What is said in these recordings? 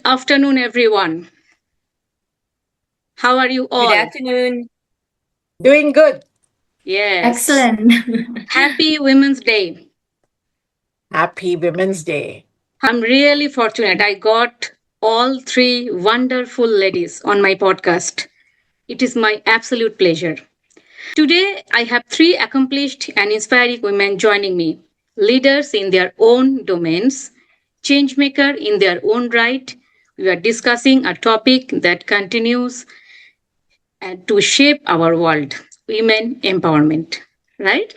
afternoon, everyone. How are you Good all? afternoon. Doing good. Yes. Excellent. Happy Women's Day. Happy Women's Day. I'm really fortunate. I got all three wonderful ladies on my podcast. It is my absolute pleasure. Today, I have three accomplished and inspiring women joining me, leaders in their own domains, changemaker in their own right. We are discussing a topic that continues to shape our world, women empowerment, right?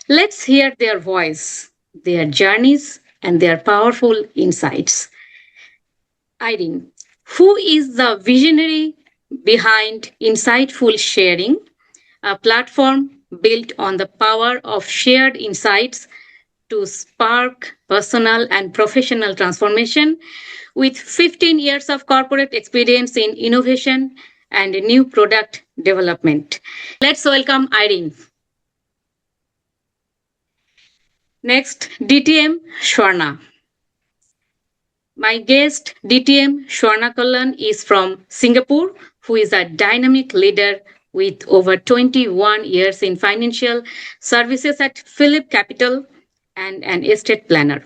Let's hear their voice, their journeys, and their powerful insights. Irene, who is the visionary behind Insightful Sharing, a platform built on the power of shared insights to spark personal and professional transformation with 15 years of corporate experience in innovation and new product development. Let's welcome Irene. Next, DTM Swarna. My guest, DTM Swarna Kalyan, is from Singapore, who is a dynamic leader with over 21 years in financial services at Phillip Capital and an estate planner.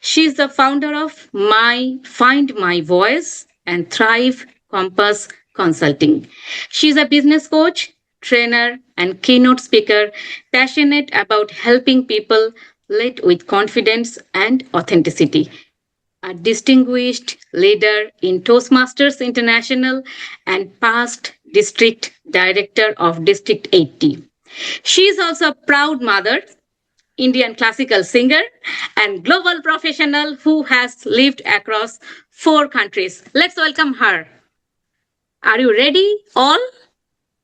She is the founder of Find My Voice and Thrive Compass Consulting. She is a business coach, trainer, and keynote speaker, passionate about helping people lead with confidence and authenticity. A distinguished leader in Toastmasters International and past district director of District 80. She is also a proud mother, Indian classical singer, and global professional who has lived across 4 countries. Let's welcome her. Are you ready, all,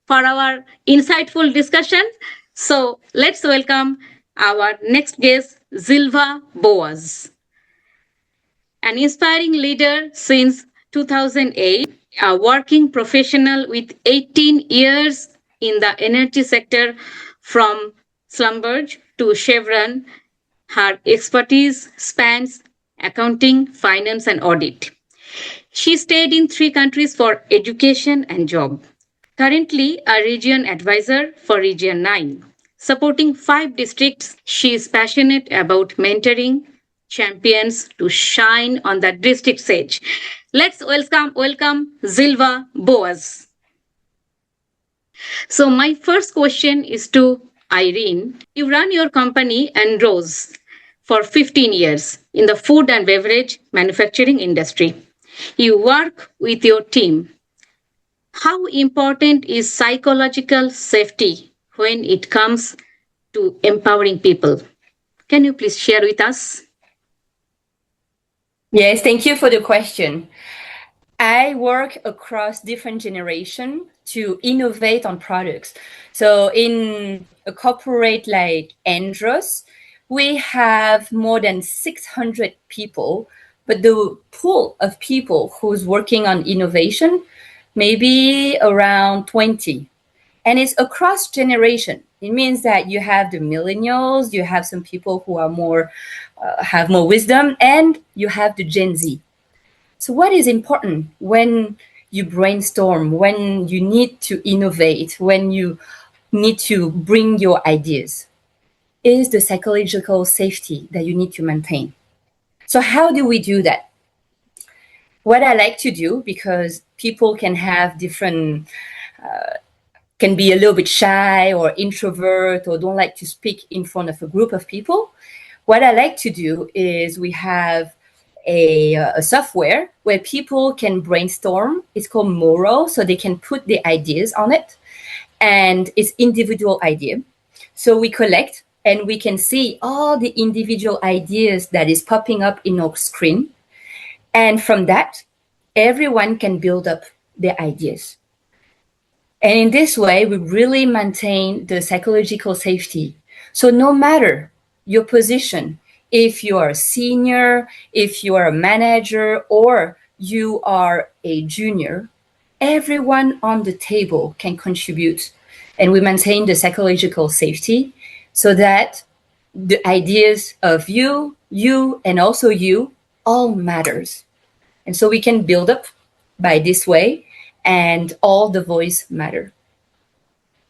for our insightful discussion? So let's welcome our next guest, Zilva Boaz. An inspiring leader since 2008, a working professional with 18 years in the energy sector from Schlumberger to Chevron. Her expertise spans accounting, finance, and audit. She stayed in 3 countries for education and job. Currently a region advisor for Region 9. Supporting 5 districts, she is passionate about mentoring champions to shine on the district stage. Let's welcome Zilva Boaz. So my first question is to Irene. You run your company and Rose for 15 years in the food and beverage manufacturing industry. You work with your team. How important is psychological safety when it comes to empowering people? Can you please share with us? Yes, thank you for the question. I work across different generations to innovate on products. So in a corporate like Andros, we have more than 600 people, but the pool of people who's working on innovation maybe around 20. And it's across generation. It means that you have the millennials, you have some people who are have more wisdom, and you have the Gen Z. So what is important when you brainstorm, when you need to innovate, when you need to bring your ideas, is the psychological safety that you need to maintain. So how do we do that? What I like to do, because people can have different, can be a little bit shy or introvert or don't like to speak in front of a group of people. What I like to do is we have a software where people can brainstorm. It's called Moro, so they can put the ideas on it, and it's individual idea. So we collect and we can see all the individual ideas that is popping up in our screen. And from that, everyone can build up their ideas. And in this way, we really maintain the psychological safety. So no matter your position, if you are a senior, if you are a manager, or you are a junior, everyone on the table can contribute. And we maintain the psychological safety so that the ideas of you, and also you all matters. And so we can build up by this way, and all the voice matter.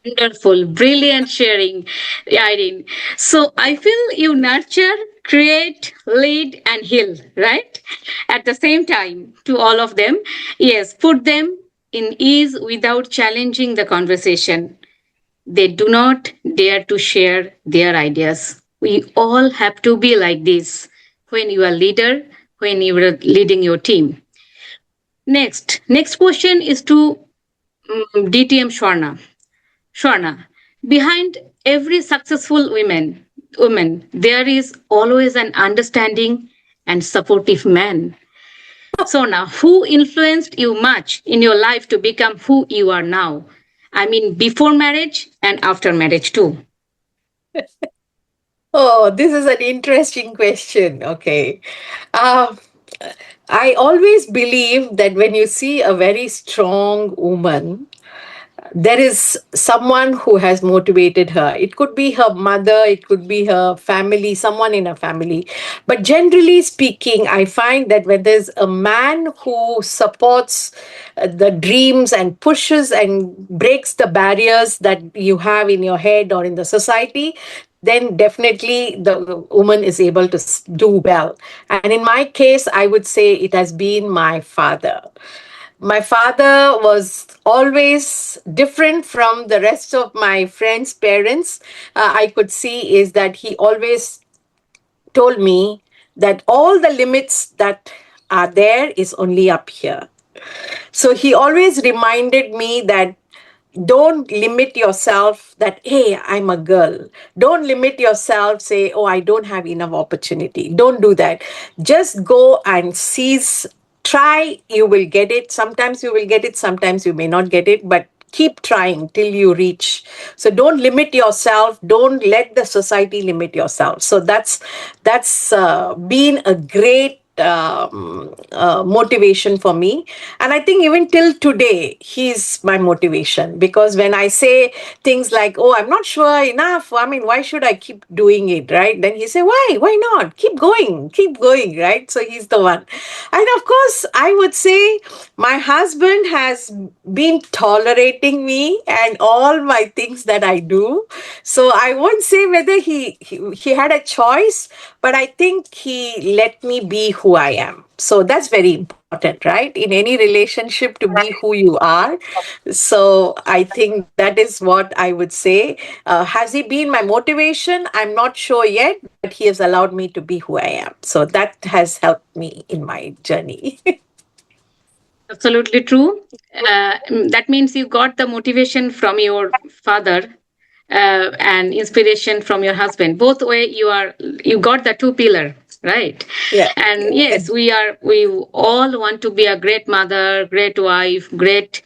Wonderful, brilliant sharing, Irene. So I feel you nurture, create, lead, and heal, right? At the same time, to all of them. Yes, put them in ease without challenging the conversation. They do not dare to share their ideas. We all have to be like this when you are leader, when you are leading your team. Next question is to DTM Swarna. Swarna, behind every successful woman, there is always an understanding and supportive man. Swarna, who influenced you much in your life to become who you are now? I mean, before marriage and after marriage too. Oh, this is an interesting question. Okay. Um, I always believe that when you see a very strong woman, there is someone who has motivated her. It could be her mother, it could be her family, someone in her family. But generally speaking, I find that when there's a man who supports the dreams and pushes and breaks the barriers that you have in your head or in the society, then definitely the woman is able to do well. And in my case, I would say it has been my father. My father was always different from the rest of my friends' parents. I could see is that he always told me that all the limits that are there is only up here. So he always reminded me that don't limit yourself that, hey, I'm a girl. Don't limit yourself, say, oh, I don't have enough opportunity. Don't do that. Just go and seize, try, you will get it. Sometimes you will get it, sometimes you may not get it, but keep trying till you reach. So don't limit yourself, don't let the society limit yourself. So that's been a great motivation for me. And I think even till today, he's my motivation, because when I say things like, oh, I'm not sure enough, I mean, why should I keep doing it, right? Then he say, why not? Keep going, right? So he's the one. And of course, I would say my husband has been tolerating me and all my things that I do. So I won't say whether he had a choice, but I think he let me be who I am. So that's very important, right? In any relationship, to be who you are. So I think that is what I would say. Has he been my motivation? I'm not sure yet, but he has allowed me to be who I am. So that has helped me in my journey. Absolutely true. That means you got the motivation from your father and inspiration from your husband. Both way you got the two pillar, right? Yeah. And yes, we all want to be a great mother, great wife, great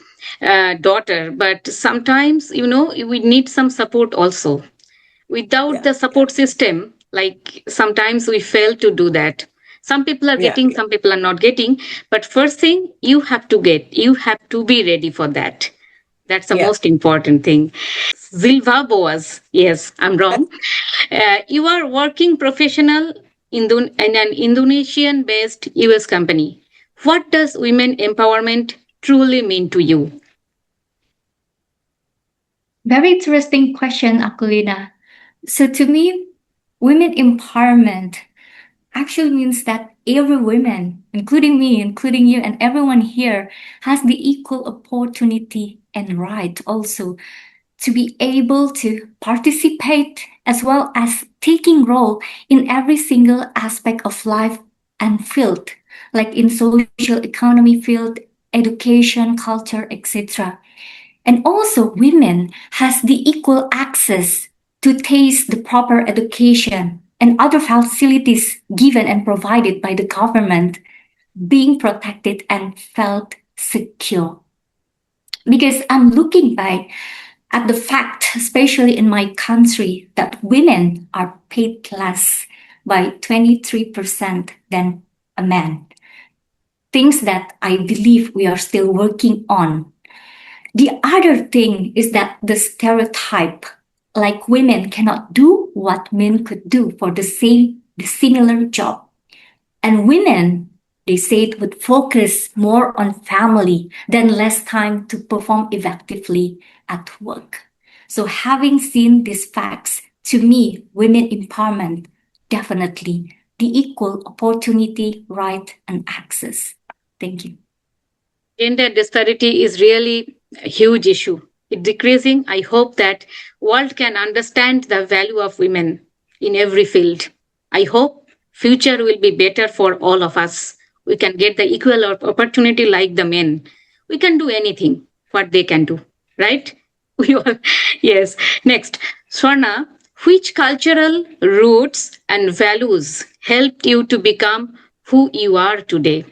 daughter. But sometimes we need some support also. Without Yeah. the support system, like sometimes we fail to do that. Some people are Yeah. getting, some people are not getting. But first thing, you have to be ready for that. That's the Yeah. most important thing. Zilva Boaz. Yes, I'm wrong. You are working professional in an Indonesian based US company. What does women empowerment truly mean to you? Very interesting question, Akulina. So to me, women empowerment actually means that every woman, including me, including you, and everyone here, has the equal opportunity and right also to be able to participate as well as taking role in every single aspect of life and field, like in social economy field, education, culture, etc. And also women has the equal access to taste the proper education and other facilities given and provided by the government, being protected and felt secure. Because I'm looking back at the fact, especially in my country, that women are paid less by 23% than a man. Things that I believe we are still working on. The other thing is that the stereotype, like women cannot do what men could do for the similar job. And women They say it would focus more on family, then less time to perform effectively at work. So having seen these facts, to me, women empowerment, definitely the equal opportunity, right, and access. Thank you. Gender disparity is really a huge issue. It's decreasing. I hope that world can understand the value of women in every field. I hope future will be better for all of us. We can get the equal opportunity like the men. We can do anything what they can do, right? We all, yes. Next, Swarna, which cultural roots and values helped you to become who you are today?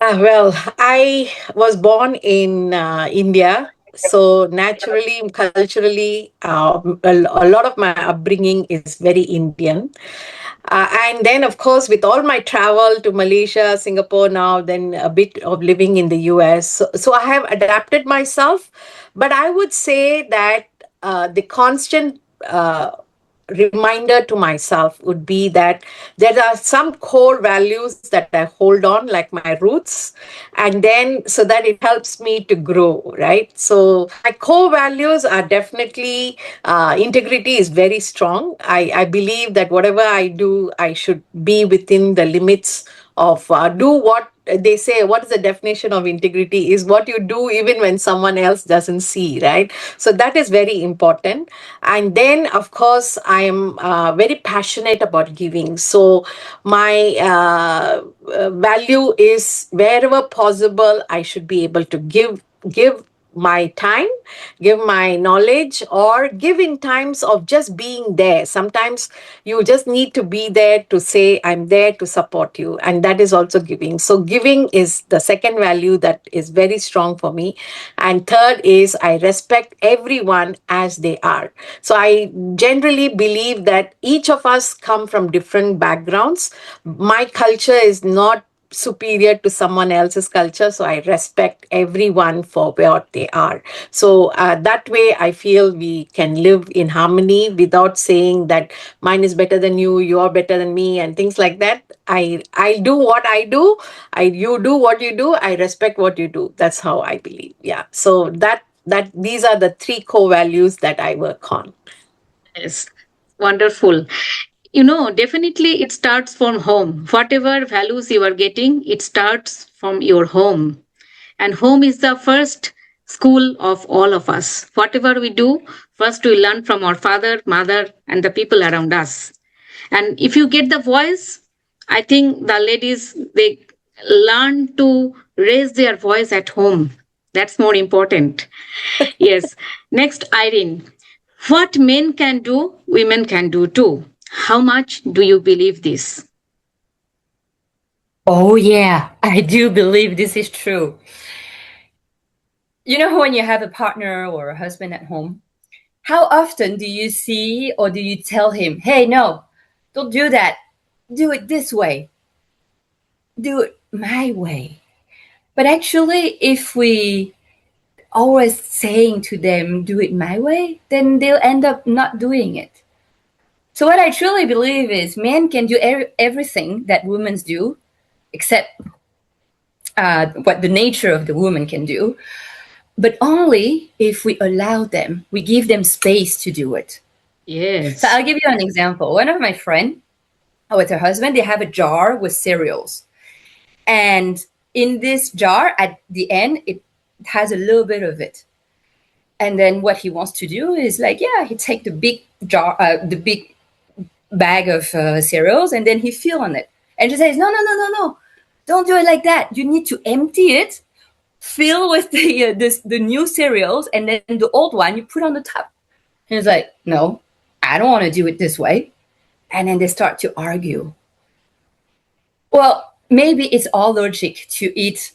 Well, I was born in India. So naturally, culturally, a lot of my upbringing is very Indian. And then, of course, with all my travel to Malaysia, Singapore now, then a bit of living in the US. So I have adapted myself. But I would say that the constant reminder to myself would be that there are some core values that I hold on, like my roots, and then so that it helps me to grow, right? So my core values are definitely integrity is very strong. I believe that whatever I do, I should be within the limits of do what they say. What is the definition of integrity is what you do even when someone else doesn't see, right? So that is very important. And then of course I am very passionate about giving. So my value is wherever possible I should be able to give my time, give my knowledge, or give in times of just being there. Sometimes you just need to be there to say, I'm there to support you. And that is also giving. So, giving is the second value that is very strong for me. And third is I respect everyone as they are. So, I generally believe that each of us come from different backgrounds. My culture is not superior to someone else's culture, so I respect everyone for what they are. So that way I feel we can live in harmony without saying that mine is better than you, you're better than me, and things like that. I do what I do, you do what you do, I respect what you do. That's how I believe. Yeah, so that these are the three core values that I work on. Yes, wonderful. Definitely it starts from home. Whatever values you are getting, it starts from your home. And home is the first school of all of us. Whatever we do, first we learn from our father, mother, and the people around us. And if you get the voice, I think the ladies, they learn to raise their voice at home. That's more important. Yes. Next, Irene. What men can do, women can do too. How much do you believe this? Oh, yeah, I do believe this is true. You know, when you have a partner or a husband at home, how often do you see or do you tell him, hey, no, don't do that. Do it this way. Do it my way. But actually, if we always saying to them, do it my way, then they'll end up not doing it. So what I truly believe is men can do everything that women do, except what the nature of the woman can do, but only if we allow them, we give them space to do it. Yes. So I'll give you an example. One of my friends, with her husband, they have a jar with cereals. And in this jar, at the end, it has a little bit of it. And then what he wants to do is like, yeah, he take the big jar, the big bag of cereals, and then he fill on it. And she says, no, don't do it like that. You need to empty it, fill with the new cereals, and then the old one you put on the top. And he's like, no, I don't want to do it this way. And then they start to argue. Well, maybe it's all logic to eat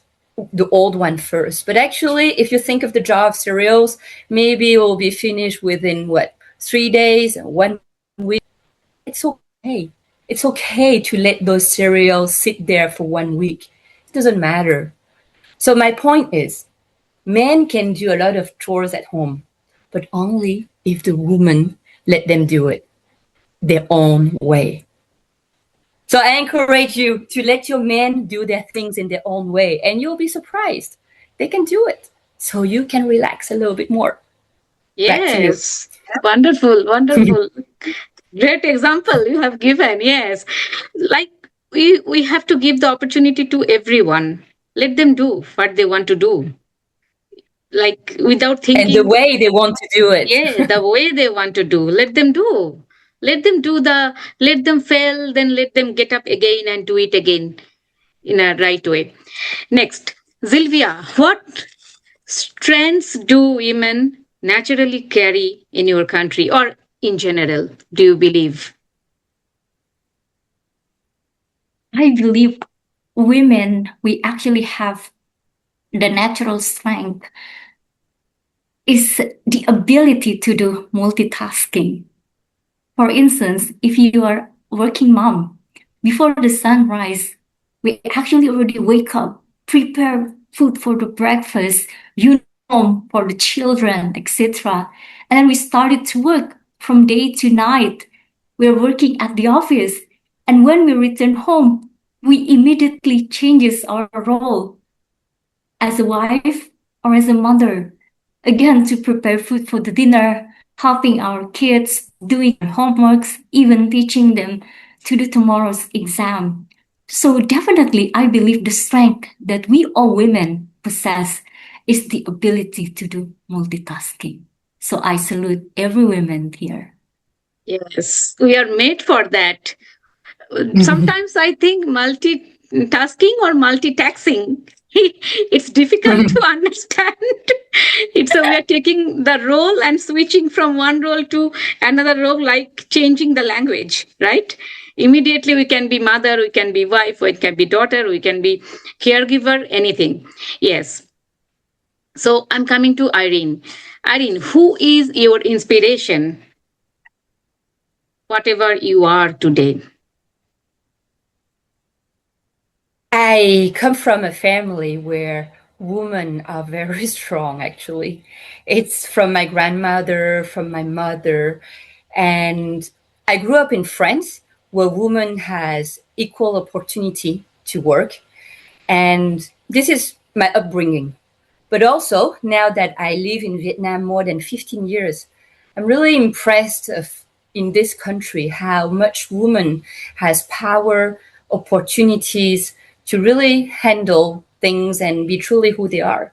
the old one first. But actually, if you think of the jar of cereals, maybe it will be finished within 3 days, 1 week. It's okay. It's okay to let those cereals sit there for 1 week. It doesn't matter. So my point is, men can do a lot of chores at home, but only if the woman let them do it their own way. So I encourage you to let your men do their things in their own way, and you'll be surprised. They can do it. So you can relax a little bit more. Back to you. Yes. Wonderful, wonderful. Great example you have given. Yes. Like we have to give the opportunity to everyone. Let them do what they want to do. Like without And the thinking, way they want to do it. yeah, the way they want to do. Let them do. Let them fail, then let them get up again and do it again in a right way. Next, Zilvia, what strengths do women naturally carry in your country or in general, do you believe? I believe women, we actually have the natural strength is the ability to do multitasking. For instance, if you are working mom, before the sunrise, we actually already wake up, prepare food for the breakfast, uniform for the children, etc. And then we started to work from day to night. We're working at the office. And when we return home, we immediately changes our role as a wife or as a mother. Again, to prepare food for the dinner, helping our kids, doing their homeworks, even teaching them to do tomorrow's exam. So definitely, I believe the strength that we all women possess is the ability to do multitasking. So I salute every woman here. Yes, we are made for that. Sometimes I think multitasking or multitaxing, it's difficult to understand. It's we are taking the role and switching from one role to another role, like changing the language, right? Immediately we can be mother, we can be wife, we can be daughter, we can be caregiver, anything. Yes. So I'm coming to Irene. Irene, who is your inspiration, whatever you are today? I come from a family where women are very strong, actually. It's from my grandmother, from my mother. And I grew up in France, where women has equal opportunity to work. And this is my upbringing. But also, now that I live in Vietnam more than 15 years, I'm really impressed in this country how much women has power, opportunities to really handle things and be truly who they are.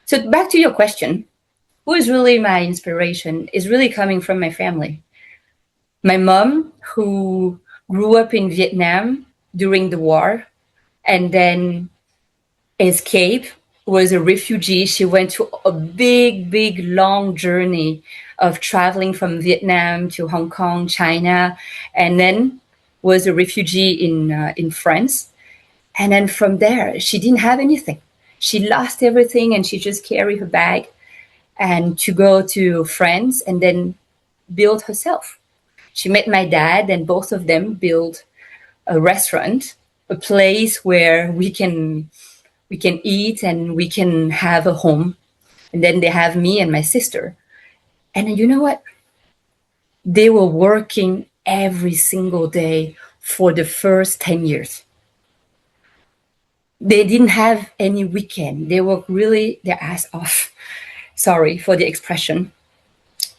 So back to your question, who is really my inspiration is really coming from my family. My mom, who grew up in Vietnam during the war and then escaped, was a refugee. She went to a big, long journey of traveling from Vietnam to Hong Kong, China, and then was a refugee in France. And then from there, she didn't have anything. She lost everything, and she just carried her bag and to go to France and then build herself. She met my dad, and both of them built a restaurant, a place where we can eat and we can have a home. And then they have me and my sister. And you know what? They were working every single day for the first 10 years. They didn't have any weekend. They worked really their ass off. Sorry for the expression.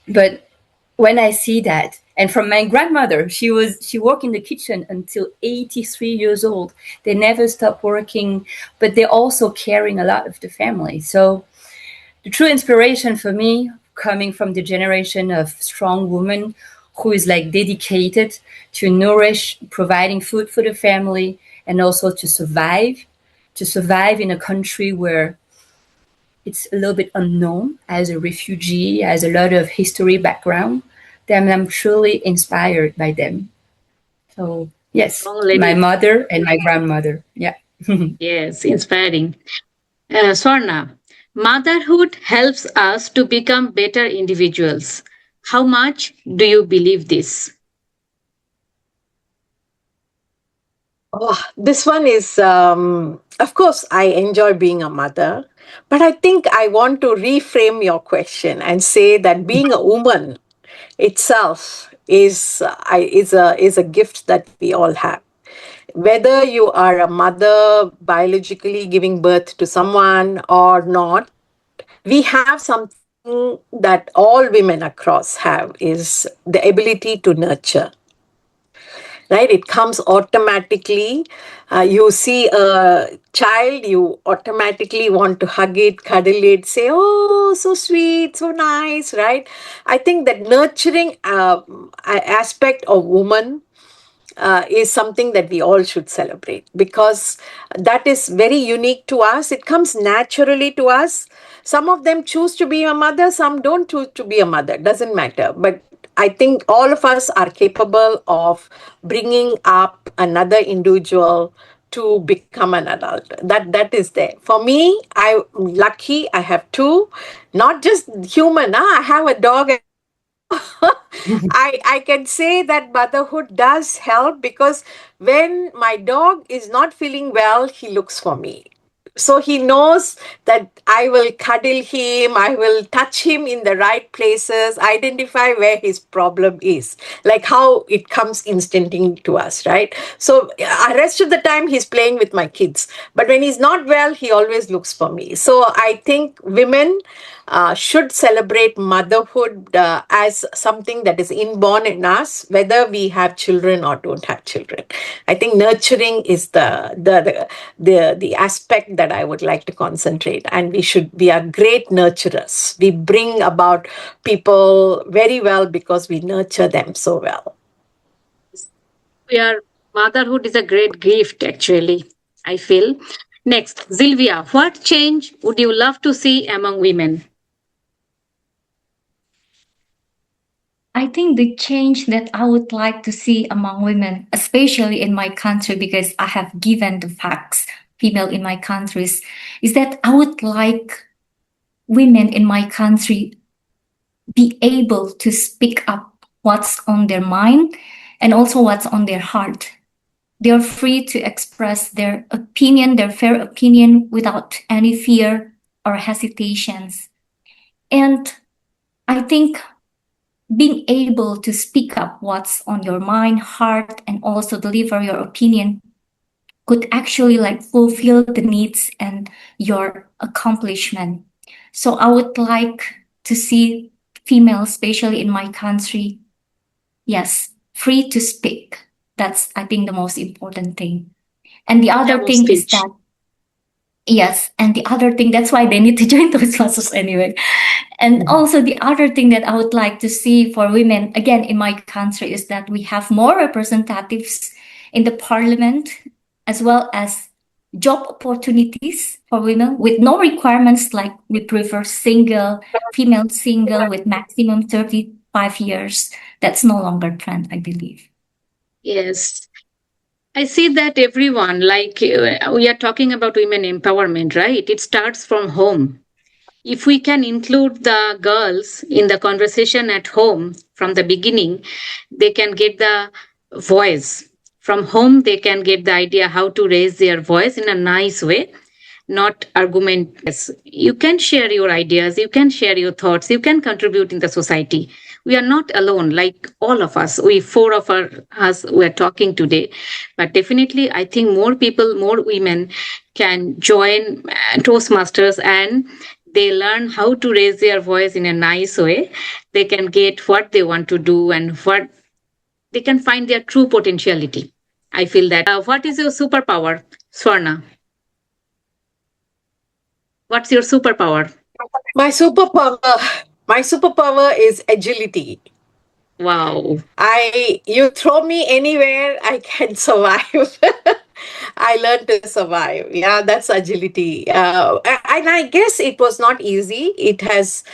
But when I see that, and from my grandmother, she worked in the kitchen until 83 years old. They never stopped working, but they're also caring a lot of the family. So the true inspiration for me, coming from the generation of strong women who is like dedicated to nourish, providing food for the family, and also to survive in a country where it's a little bit unknown as a refugee, has a lot of history background, then I'm truly inspired by them. So yes, my mother and my grandmother. Yeah. Yes, inspiring. Swarna, motherhood helps us to become better individuals. How much do you believe this? Oh, this one is, of course, I enjoy being a mother, but I think I want to reframe your question and say that being a woman itself is a gift that we all have. whether you are a mother biologically giving birth to someone or not, we have something that all women across have, is the ability to nurture. Right? It comes automatically. You see a child, you automatically want to hug it, cuddle it, say, oh, so sweet, so nice, right? I think that nurturing aspect of woman is something that we all should celebrate, because that is very unique to us. It comes naturally to us. Some of them choose to be a mother, some don't choose to be a mother, doesn't matter. But I think all of us are capable of bringing up another individual to become an adult. That is there. For me, I'm lucky. I have two, not just human. I have a dog. I can say that motherhood does help, because when my dog is not feeling well, he looks for me. So he knows that I will cuddle him, I will touch him in the right places, identify where his problem is, like how it comes instantly to us, right? So rest of the time he's playing with my kids, but when he's not well, he always looks for me. So I think women should celebrate motherhood as something that is inborn in us, whether we have children or don't have children. I think nurturing is the aspect that I would like to concentrate, and we are great nurturers. We bring about people very well because we nurture them so well. Your motherhood is a great gift, actually, I feel. Next, Zilvia, what change would you love to see among women? I think the change that I would like to see among women, especially in my country, because I have given the facts, female in my countries, is that I would like women in my country be able to speak up what's on their mind and also what's on their heart. They're free to express their opinion, their fair opinion, without any fear or hesitations. And I think being able to speak up what's on your mind, heart, and also deliver your opinion could actually like fulfill the needs and your accomplishment. So I would like to see females, especially in my country, yes, free to speak. That's, I think, the most important thing. And the other thing is that, yes, and the other thing, that's why they need to join those classes anyway. And also the other thing that I would like to see for women, again, in my country, is that we have more representatives in the parliament, as well as job opportunities for women with no requirements, like we prefer single, female single with maximum 35 years. That's no longer trend, I believe. Yes. I see that everyone, like we are talking about women empowerment, right? It starts from home. If we can include the girls in the conversation at home from the beginning, they can get the voice. From home, they can get the idea how to raise their voice in a nice way, not argument. Yes, you can share your ideas, you can share your thoughts, you can contribute in the society. We are not alone, like all of us. We four of us were talking today, but definitely, I think more people, more women can join Toastmasters, and they learn how to raise their voice in a nice way. They can get what they want to do, and what they can find their true potentiality. I feel that. What is your superpower, Swarna? What's your superpower? My superpower, my superpower is agility. Wow. You throw me anywhere, I can survive. I learned to survive. Yeah, that's agility. And I guess it was not easy. It has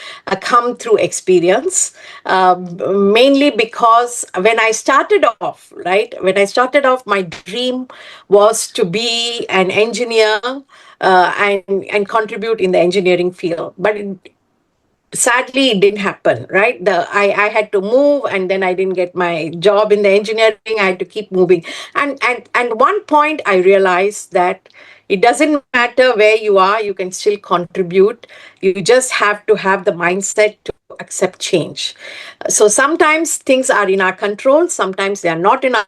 come through experience, mainly because when I started off, right, when I started off, my dream was to be an engineer and contribute in the engineering field. But sadly it didn't happen, right? I had to move, and then I didn't get my job in the engineering. I had to keep moving, and one point I realized that it doesn't matter where you are, you can still contribute. You just have to have the mindset to accept change. So sometimes things are in our control, sometimes they are not in our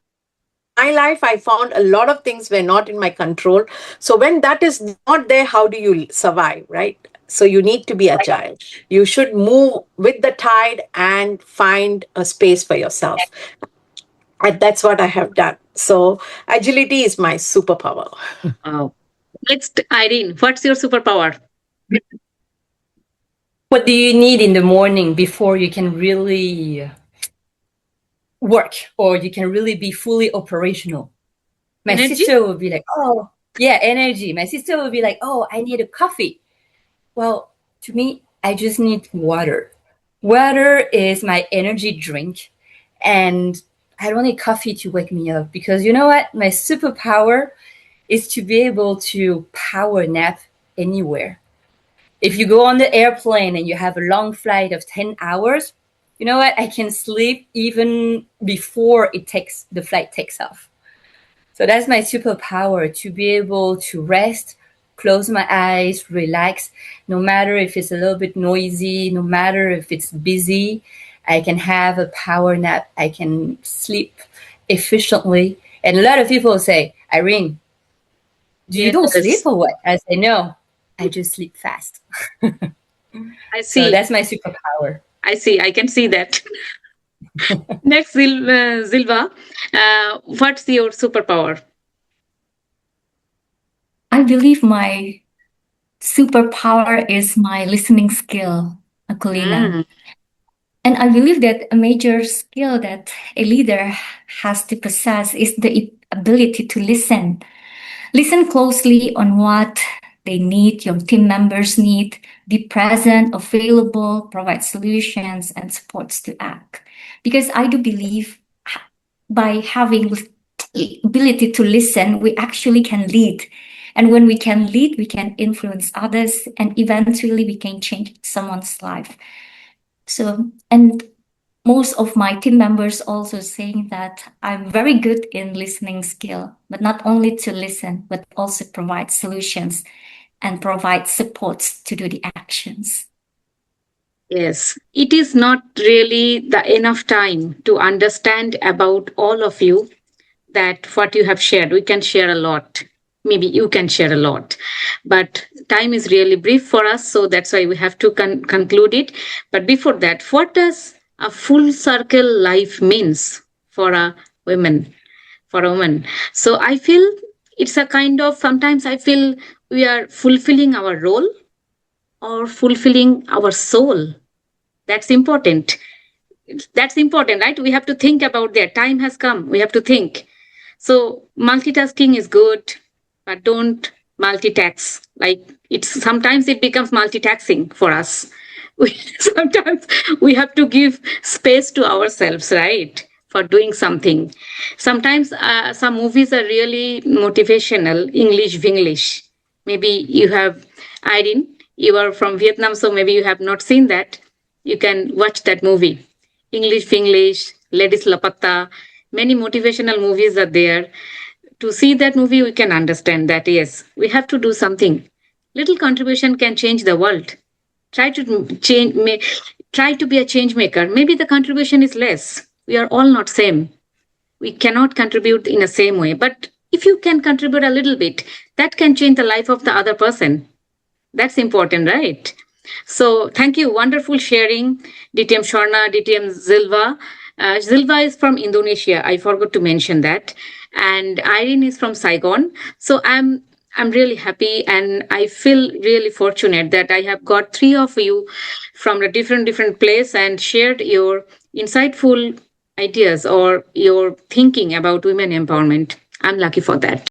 my life, I found a lot of things were not in my control. So when that is not there, how do you survive, right? So you need to be agile. You should move with the tide and find a space for yourself. And that's what I have done. So agility is my superpower. Wow. Next, Irene, what's your superpower? What do you need in the morning before you can really work or you can really be fully operational? My Energy? sister will be like, oh, yeah, energy. My sister will be like, oh, I need a coffee. Well, to me, I just need water. Water is my energy drink. And I don't need coffee to wake me up because you know what? My superpower is to be able to power nap anywhere. If you go on the airplane and you have a long flight of 10 hours, you know what? I can sleep even before the flight takes off. So that's my superpower, to be able to rest, close my eyes, relax, no matter if it's a little bit noisy, no matter if it's busy. I can have a power nap. I can sleep efficiently. And a lot of people say, Irene, you don't sleep or what? I say, no, I just sleep fast. I see. So that's my superpower. I see. I can see that. Next, Zilva, what's your superpower? I believe my superpower is my listening skill, Akulina. And I believe that a major skill that a leader has to possess is the ability to listen. Listen closely on what they need, your team members need, be present, available, provide solutions and supports to act. Because I do believe by having ability to listen, we actually can lead. And when we can lead, we can influence others, and eventually we can change someone's life. So, and most of my team members also saying that I'm very good in listening skill, but not only to listen, but also provide solutions and provide supports to do the actions. Yes, it is not really the enough time to understand about all of you that what you have shared. We can share a lot. Maybe you can share a lot, but time is really brief for us, so that's why we have to conclude it. But before that, what does a full circle life means for a woman? For a woman, so I feel it's a kind of, sometimes I feel we are fulfilling our role or fulfilling our soul. That's important. That's important, right? We have to think about that. Time has come. We have to think. So multitasking is good, but don't multitask. Like, it's sometimes it becomes multitaxing for us. Sometimes we have to give space to ourselves, right? For doing something. Sometimes some movies are really motivational, English. Maybe you have, Irene, you are from Vietnam, so maybe you have not seen that. You can watch that movie. English, Ladies Lapatta, many motivational movies are there. To see that movie, we can understand that, yes, we have to do something. Little contribution can change the world. Try to be a change maker. Maybe the contribution is less. We are all not same. We cannot contribute in the same way. But if you can contribute a little bit, that can change the life of the other person. That's important, right? So thank you. Wonderful sharing, DTM Swarna, DTM Zilva. Zilva is from Indonesia. I forgot to mention that. And Irene is from Saigon. So I'm really happy, and I feel really fortunate that I have got three of you from a different place and shared your insightful ideas or your thinking about women empowerment. I'm lucky for that.